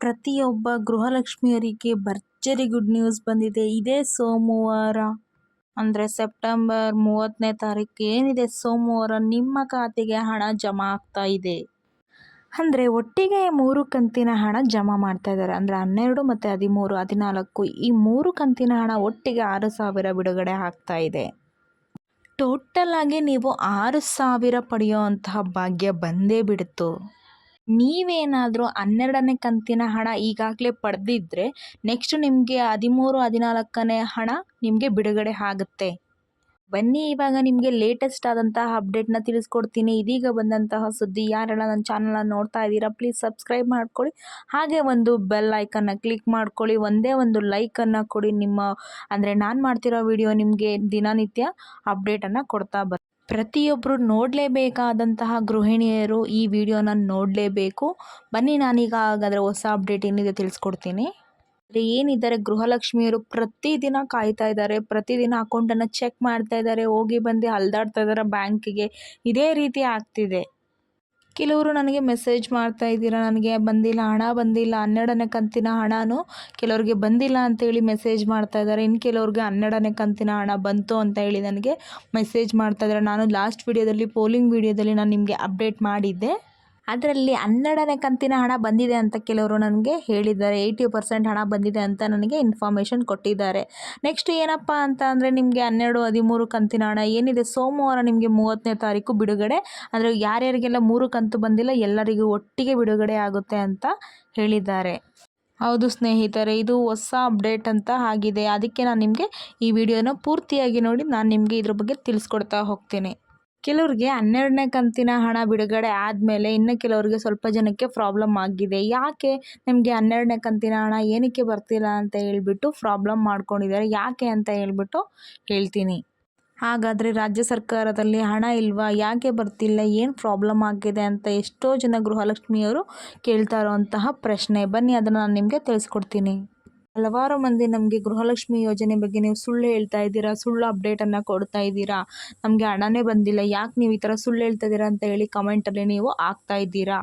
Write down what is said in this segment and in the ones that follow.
ಪ್ರತಿಯೊಬ್ಬ ಗೃಹಲಕ್ಷ್ಮಿಯರಿಗೆ ಭರ್ಜರಿ good news ಬಂದಿದೆ. ಇದೇ ಸೋಮವಾರ ಅಂದರೆ ಸೆಪ್ಟೆಂಬರ್ 30ನೇ ತಾರೀಕು ಏನಿದೆ ಸೋಮವಾರ ನಿಮ್ಮ ಖಾತೆಗೆ ಹಣ ಜಮಾ ಆಗ್ತಾ ಇದೆ. ಅಂದರೆ ಒಟ್ಟಿಗೆ 3 ಕಂತಿನ ಹಣ ಜಮಾ ಮಾಡ್ತಾ ಇದ್ದಾರೆ. ಅಂದರೆ 12 ಮತ್ತು 13, 14 ಈ 3 ಕಂತಿನ ಹಣ ಒಟ್ಟಿಗೆ 6,000 ಬಿಡುಗಡೆ ಆಗ್ತಾ ಇದೆ. ಟೋಟಲ್ ಆಗಿ ನೀವು 6,000 ಪಡೆಯುವಂತಹ ಭಾಗ್ಯ ಬಂದೇ ಬಿಡ್ತು. ನೀವೇನಾದರೂ 12ನೇ ಕಂತಿನ ಹಣ ಈಗಾಗಲೇ ಪಡೆದಿದ್ದರೆ ನೆಕ್ಸ್ಟ್ ನಿಮಗೆ 13, 14ನೇ ಹಣ ನಿಮಗೆ ಬಿಡುಗಡೆ ಆಗುತ್ತೆ. ಬನ್ನಿ ಇವಾಗ ನಿಮಗೆ ಲೇಟೆಸ್ಟ್ ಆದಂತಹ ಅಪ್ಡೇಟ್ನ ತಿಳಿಸ್ಕೊಡ್ತೀನಿ. ಇದೀಗ ಬಂದಂತಹ ಸುದ್ದಿ. ಯಾರೆಲ್ಲ ನನ್ನ ಚಾನಲ್ನ ನೋಡ್ತಾ ಇದ್ದೀರಾ ಪ್ಲೀಸ್ ಸಬ್ಸ್ಕ್ರೈಬ್ ಮಾಡ್ಕೊಳ್ಳಿ, ಹಾಗೆ ಒಂದು ಬೆಲ್ ಐಕನ್ನ ಕ್ಲಿಕ್ ಮಾಡ್ಕೊಳ್ಳಿ, ಒಂದೇ ಒಂದು ಲೈಕನ್ನು ಕೊಡಿ. ಅಂದರೆ ನಾನು ಮಾಡ್ತಿರೋ ವಿಡಿಯೋ ನಿಮಗೆ ದಿನನಿತ್ಯ ಅಪ್ಡೇಟನ್ನು ಕೊಡ್ತಾ ಪ್ರತಿಯೊಬ್ಬರು ನೋಡಲೇಬೇಕಾದಂತಹ ಗೃಹಿಣಿಯರು ಈ ವಿಡಿಯೋನ ನೋಡಲೇಬೇಕು. ಬನ್ನಿ ನಾನೀಗ ಹಾಗಾದರೆ ಹೊಸ ಅಪ್ಡೇಟ್ ಏನಿದೆ ತಿಳಿಸ್ಕೊಡ್ತೀನಿ. ಏನಿದ್ದಾರೆ ಗೃಹಲಕ್ಷ್ಮಿಯರು ಪ್ರತಿದಿನ ಕಾಯ್ತಾ ಇದ್ದಾರೆ, ಪ್ರತಿದಿನ ಅಕೌಂಟನ್ನು ಚೆಕ್ ಮಾಡ್ತಾ ಇದ್ದಾರೆ, ಹೋಗಿ ಬಂದು ಅಲ್ದಾಡ್ತಾ ಇದ್ದಾರೆ ಬ್ಯಾಂಕಿಗೆ. ಇದೇ ರೀತಿ ಆಗ್ತಿದೆ. ಕೆಲವರು ನನಗೆ ಮೆಸೇಜ್ ಮಾಡ್ತಾ ಇದ್ದೀರಾ, ನನಗೆ ಬಂದಿಲ್ಲ, ಹಣ ಬಂದಿಲ್ಲ, 12ನೇ ಕಂತಿನ ಹಣನೂ ಕೆಲವ್ರಿಗೆ ಬಂದಿಲ್ಲ ಅಂತೇಳಿ ಮೆಸೇಜ್ ಮಾಡ್ತಾ ಇದ್ದಾರೆ. ಇನ್ನು ಕೆಲವ್ರಿಗೆ 12ನೇ ಕಂತಿನ ಹಣ ಬಂತು ಅಂತ ಹೇಳಿ ನನಗೆ ಮೆಸೇಜ್ ಮಾಡ್ತಾ ಇದ್ದಾರೆ. ನಾನು ಲಾಸ್ಟ್ ವಿಡಿಯೋದಲ್ಲಿ ಪೋಲಿಂಗ್ ವಿಡಿಯೋದಲ್ಲಿ ನಾನು ನಿಮಗೆ ಅಪ್ಡೇಟ್ ಮಾಡಿದ್ದೆ. ಅದರಲ್ಲಿ 12ನೇ ಕಂತಿನ ಹಣ ಬಂದಿದೆ ಅಂತ ಕೆಲವರು ನನಗೆ ಹೇಳಿದ್ದಾರೆ. 80% ಹಣ ಬಂದಿದೆ ಅಂತ ನನಗೆ ಇನ್ಫಾರ್ಮೇಷನ್ ಕೊಟ್ಟಿದ್ದಾರೆ. ನೆಕ್ಸ್ಟ್ ಏನಪ್ಪ ಅಂತ ಅಂದರೆ ನಿಮಗೆ 12, 13 ಕಂತಿನ ಹಣ ಏನಿದೆ ಸೋಮವಾರ ನಿಮಗೆ 30ನೇ ತಾರೀಕು ಬಿಡುಗಡೆ. ಅಂದರೆ ಯಾರ್ಯಾರಿಗೆಲ್ಲ 3 ಕಂತು ಬಂದಿಲ್ಲ ಎಲ್ಲರಿಗೂ ಒಟ್ಟಿಗೆ ಬಿಡುಗಡೆ ಆಗುತ್ತೆ ಅಂತ ಹೇಳಿದ್ದಾರೆ. ಹೌದು ಸ್ನೇಹಿತರೆ, ಇದು ಹೊಸ ಅಪ್ಡೇಟ್ ಅಂತ ಆಗಿದೆ. ಅದಕ್ಕೆ ನಾನು ನಿಮಗೆ ಈ ವಿಡಿಯೋನ ಪೂರ್ತಿಯಾಗಿ ನೋಡಿ ನಾನು ನಿಮಗೆ ಇದ್ರ ಬಗ್ಗೆ ತಿಳಿಸ್ಕೊಡ್ತಾ ಹೋಗ್ತೀನಿ. ಕೆಲವ್ರಿಗೆ 12ನೇ ಕಂತಿನ ಹಣ ಬಿಡುಗಡೆ ಆದಮೇಲೆ ಇನ್ನು ಕೆಲವರಿಗೆ ಸ್ವಲ್ಪ ಜನಕ್ಕೆ ಪ್ರಾಬ್ಲಮ್ ಆಗಿದೆ. ಯಾಕೆ ನಿಮಗೆ 12ನೇ ಕಂತಿನ ಹಣ ಏನಕ್ಕೆ ಬರ್ತಿಲ್ಲ ಅಂತ ಹೇಳ್ಬಿಟ್ಟು ಪ್ರಾಬ್ಲಮ್ ಮಾಡ್ಕೊಂಡಿದ್ದಾರೆ. ಯಾಕೆ ಅಂತ ಹೇಳ್ಬಿಟ್ಟು ಹೇಳ್ತೀನಿ. ಹಾಗಾದರೆ ರಾಜ್ಯ ಸರ್ಕಾರದಲ್ಲಿ ಹಣ ಇಲ್ವಾ, ಯಾಕೆ ಬರ್ತಿಲ್ಲ, ಏನು ಪ್ರಾಬ್ಲಮ್ ಆಗಿದೆ ಅಂತ ಎಷ್ಟೋ ಜನ ಗೃಹಲಕ್ಷ್ಮಿಯವರು ಕೇಳ್ತಾ ಇರೋವಂತಹ ಪ್ರಶ್ನೆ. ಬನ್ನಿ ಅದನ್ನು ನಾನು ನಿಮಗೆ ತಿಳಿಸ್ಕೊಡ್ತೀನಿ. ಹಲವಾರು ಮಂದಿ ನಮಗೆ ಗೃಹಲಕ್ಷ್ಮಿ ಯೋಜನೆ ಬಗ್ಗೆ ನೀವು ಸುಳ್ಳು ಹೇಳ್ತಾ ಇದ್ದೀರಾ, ಸುಳ್ಳು ಅಪ್ಡೇಟನ್ನು ಕೊಡ್ತಾ ಇದ್ದೀರಾ, ನಮಗೆ ಹಣನೇ ಬಂದಿಲ್ಲ, ಯಾಕೆ ನೀವು ಈ ಥರ ಸುಳ್ಳು ಹೇಳ್ತಾ ಇದ್ದೀರಾ ಅಂತ ಹೇಳಿ ಕಮೆಂಟಲ್ಲಿ ನೀವು ಆಗ್ತಾ ಇದ್ದೀರಾ.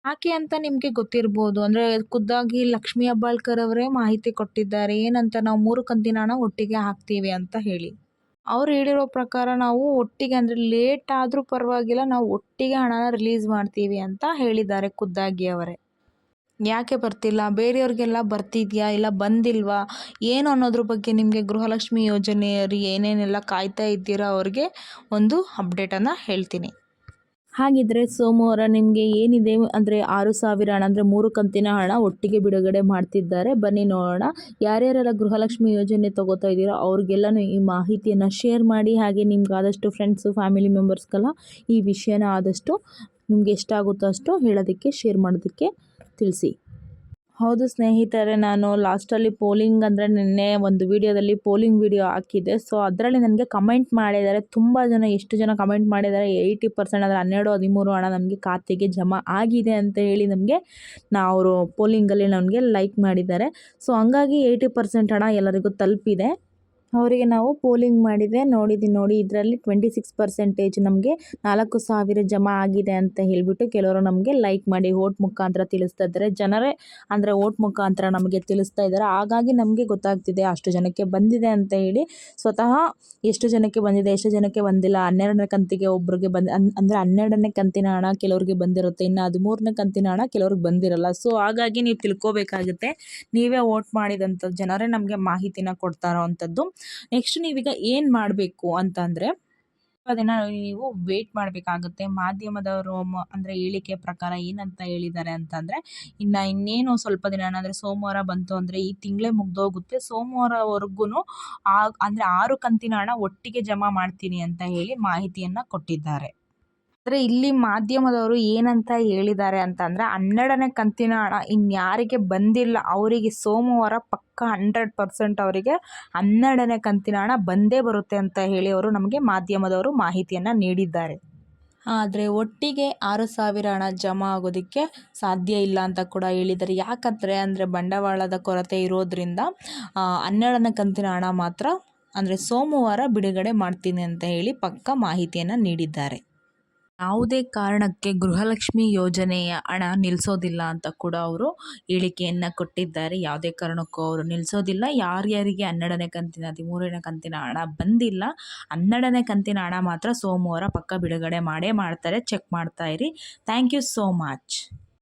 ಯಾಕೆ ಅಂತ ನಿಮಗೆ ಗೊತ್ತಿರ್ಬೋದು. ಅಂದರೆ ಖುದ್ದಾಗಿ ಲಕ್ಷ್ಮೀ ಹೆಬ್ಬಾಳ್ಕರ್ ಅವರೇ ಮಾಹಿತಿ ಕೊಟ್ಟಿದ್ದಾರೆ. ಏನಂತ, ನಾವು 3 ಕಂತಿನ ಹಣ ಒಟ್ಟಿಗೆ ಹಾಕ್ತೀವಿ ಅಂತ ಹೇಳಿ. ಅವ್ರು ಹೇಳಿರೋ ಪ್ರಕಾರ ನಾವು ಒಟ್ಟಿಗೆ, ಅಂದರೆ ಲೇಟ್ ಆದರೂ ಪರವಾಗಿಲ್ಲ, ನಾವು ಒಟ್ಟಿಗೆ ಹಣನ ರಿಲೀಸ್ ಮಾಡ್ತೀವಿ ಅಂತ ಹೇಳಿದ್ದಾರೆ ಖುದ್ದಾಗಿ ಅವರೇ. ಯಾಕೆ ಬರ್ತಿಲ್ಲ, ಬೇರೆಯವ್ರಿಗೆಲ್ಲ ಬರ್ತಿದೆಯಾ ಇಲ್ಲ ಬಂದಿಲ್ವಾ ಏನು ಅನ್ನೋದ್ರ ಬಗ್ಗೆ ನಿಮಗೆ ಗೃಹಲಕ್ಷ್ಮಿ ಯೋಜನೆಯವರು ಏನೇನೆಲ್ಲ ಕಾಯ್ತಾ ಇದ್ದೀರಾ ಅವ್ರಿಗೆ ಒಂದು ಅಪ್ಡೇಟನ್ನು ಹೇಳ್ತೀನಿ. ಹಾಗಿದ್ರೆ ಸೋಮವಾರ ನಿಮಗೆ ಏನಿದೆ ಅಂದರೆ 6,000 ಹಣ ಅಂದರೆ 3 ಕಂತಿನ ಹಣ ಒಟ್ಟಿಗೆ ಬಿಡುಗಡೆ ಮಾಡ್ತಿದ್ದಾರೆ. ಬನ್ನಿ ನೋಡೋಣ. ಯಾರ್ಯಾರೆಲ್ಲ ಗೃಹಲಕ್ಷ್ಮಿ ಯೋಜನೆ ತಗೋತಾ ಇದ್ದೀರೋ ಅವ್ರಿಗೆಲ್ಲನೂ ಈ ಮಾಹಿತಿಯನ್ನು ಶೇರ್ ಮಾಡಿ, ಹಾಗೆ ನಿಮ್ಗೆ ಆದಷ್ಟು ಫ್ರೆಂಡ್ಸು ಫ್ಯಾಮಿಲಿ ಮೆಂಬರ್ಸ್ಗೆಲ್ಲ ಈ ವಿಷಯನ ಆದಷ್ಟು ನಿಮ್ಗೆ ಎಷ್ಟಾಗುತ್ತೋ ಅಷ್ಟು ಹೇಳೋದಕ್ಕೆ ಶೇರ್ ಮಾಡೋದಕ್ಕೆ ತಿಳಿಸಿ. ಹೌದು ಸ್ನೇಹಿತರೆ, ನಾನು ಲಾಸ್ಟಲ್ಲಿ ಪೋಲಿಂಗ್ ಅಂದರೆ ನಿನ್ನೆ ಒಂದು ವಿಡಿಯೋದಲ್ಲಿ ಪೋಲಿಂಗ್ ವಿಡಿಯೋ ಹಾಕಿದ್ದೆ. ಸೊ ಅದರಲ್ಲಿ ನನಗೆ ಕಮೆಂಟ್ ಮಾಡಿದ್ದಾರೆ ತುಂಬ ಜನ. ಎಷ್ಟು ಜನ ಕಮೆಂಟ್ ಮಾಡಿದ್ದಾರೆ, 80% ಅಂದರೆ 12, 13 ಹಣ ನಮಗೆ ಖಾತೆಗೆ ಜಮಾ ಆಗಿದೆ ಅಂತ ಹೇಳಿ ನಮಗೆ ಅವರು ಪೋಲಿಂಗಲ್ಲಿ ನನಗೆ ಲೈಕ್ ಮಾಡಿದ್ದಾರೆ. ಸೊ ಹಂಗಾಗಿ 80% ಹಣ ಎಲ್ಲರಿಗೂ ತಲುಪಿದೆ. ಅವರಿಗೆ ನಾವು ಪೋಲಿಂಗ್ ಮಾಡಿದೆ ನೋಡಿ. ಇದರಲ್ಲಿ 26% ನಮಗೆ 4,000 ಜಮಾ ಆಗಿದೆ ಅಂತ ಹೇಳಿಬಿಟ್ಟು ಕೆಲವರು ನಮಗೆ ಲೈಕ್ ಮಾಡಿ ವೋಟ್ ಮುಖಾಂತರ ತಿಳಿಸ್ತಾ ಇದ್ದಾರೆ. ಜನರೇ ಅಂದರೆ ವೋಟ್ ಮುಖಾಂತರ ನಮಗೆ ತಿಳಿಸ್ತಾ ಇದ್ದಾರೆ. ಹಾಗಾಗಿ ನಮಗೆ ಗೊತ್ತಾಗ್ತಿದೆ ಅಷ್ಟು ಜನಕ್ಕೆ ಬಂದಿದೆ ಅಂತ ಹೇಳಿ. ಸ್ವತಃ ಎಷ್ಟು ಜನಕ್ಕೆ ಬಂದಿದೆ, ಎಷ್ಟು ಜನಕ್ಕೆ ಬಂದಿಲ್ಲ, 12ನೇ ಕಂತಿಗೆ ಒಬ್ಬರಿಗೆ ಅಂದರೆ 12ನೇ ಕಂತಿನ ಹಣ ಕೆಲವ್ರಿಗೆ ಬಂದಿರುತ್ತೆ, ಇನ್ನು 13ನೇ ಕಂತಿನ ಹಣ ಕೆಲವ್ರಿಗೆ ಬಂದಿರಲ್ಲ. ಸೊ ಹಾಗಾಗಿ ನೀವು ತಿಳ್ಕೊಬೇಕಾಗುತ್ತೆ. ನೀವೇ ವೋಟ್ ಮಾಡಿದಂಥ ಜನರೇ ನಮಗೆ ಮಾಹಿತಿನ ಕೊಡ್ತಾ ಇರೋವಂಥದ್ದು. ನೆಕ್ಸ್ಟ್ ನೀವೀಗ ಏನು ಮಾಡಬೇಕು ಅಂತಂದರೆ ದಿನ ನೀವು ವೇಟ್ ಮಾಡಬೇಕಾಗುತ್ತೆ. ಮಾಧ್ಯಮದವರು ಅಂದರೆ ಹೇಳಿಕೆ ಪ್ರಕಾರ ಏನಂತ ಹೇಳಿದ್ದಾರೆ ಅಂತಂದರೆ ಇನ್ನೇನು ಸ್ವಲ್ಪ ದಿನ, ಅಂದರೆ ಸೋಮವಾರ ಬಂತು ಅಂದರೆ ಈ ತಿಂಗಳೇ ಮುಗ್ದೋಗುತ್ತೆ. ಸೋಮವಾರವರೆಗೂ ಅಂದರೆ 6 ಕಂತಿನ ಹಣ ಒಟ್ಟಿಗೆ ಜಮಾ ಮಾಡ್ತೀನಿ ಅಂತ ಹೇಳಿ ಮಾಹಿತಿಯನ್ನು ಕೊಟ್ಟಿದ್ದಾರೆ. ಆದರೆ ಇಲ್ಲಿ ಮಾಧ್ಯಮದವರು ಏನಂತ ಹೇಳಿದ್ದಾರೆ ಅಂತಂದರೆ 12ನೇ ಕಂತಿನ ಹಣ ಇನ್ಯಾರಿಗೆ ಬಂದಿಲ್ಲ ಅವರಿಗೆ ಸೋಮವಾರ ಪಕ್ಕ 100% ಅವರಿಗೆ 12ನೇ ಕಂತಿನ ಹಣ ಬಂದೇ ಬರುತ್ತೆ ಅಂತ ಹೇಳಿ ಅವರು ನಮಗೆ ಮಾಧ್ಯಮದವರು ಮಾಹಿತಿಯನ್ನು ನೀಡಿದ್ದಾರೆ. ಆದರೆ ಒಟ್ಟಿಗೆ 6,000 ಹಣ ಜಮಾ ಆಗೋದಕ್ಕೆ ಸಾಧ್ಯ ಇಲ್ಲ ಅಂತ ಕೂಡ ಹೇಳಿದ್ದಾರೆ. ಯಾಕಂದರೆ ಅಂದರೆ ಬಂಡವಾಳದ ಕೊರತೆ ಇರೋದ್ರಿಂದ 12ನೇ ಕಂತಿನ ಹಣ ಮಾತ್ರ ಅಂದರೆ ಸೋಮವಾರ ಬಿಡುಗಡೆ ಮಾಡ್ತೀನಿ ಅಂತ ಹೇಳಿ ಪಕ್ಕ ಮಾಹಿತಿಯನ್ನು ನೀಡಿದ್ದಾರೆ. ಯಾವುದೇ ಕಾರಣಕ್ಕೆ ಗೃಹಲಕ್ಷ್ಮಿ ಯೋಜನೆಯ ಹಣ ನಿಲ್ಲಿಸೋದಿಲ್ಲ ಅಂತ ಕೂಡ ಅವರು ಹೇಳಿಕೆಯನ್ನು ಕೊಟ್ಟಿದ್ದಾರೆ. ಯಾವುದೇ ಕಾರಣಕ್ಕೂ ಅವರು ನಿಲ್ಲಿಸೋದಿಲ್ಲ. ಯಾರ್ಯಾರಿಗೆ 12ನೇ ಕಂತಿನ 13ನೇ ಕಂತಿನ ಹಣ ಬಂದಿಲ್ಲ, 12ನೇ ಕಂತಿನ ಹಣ ಮಾತ್ರ ಸೋಮವಾರ ಪಕ್ಕ ಬಿಡುಗಡೆ ಮಾಡೇ ಮಾಡ್ತಾರೆ. ಚೆಕ್ ಮಾಡ್ತಾ ಇರಿ. Thank you so much.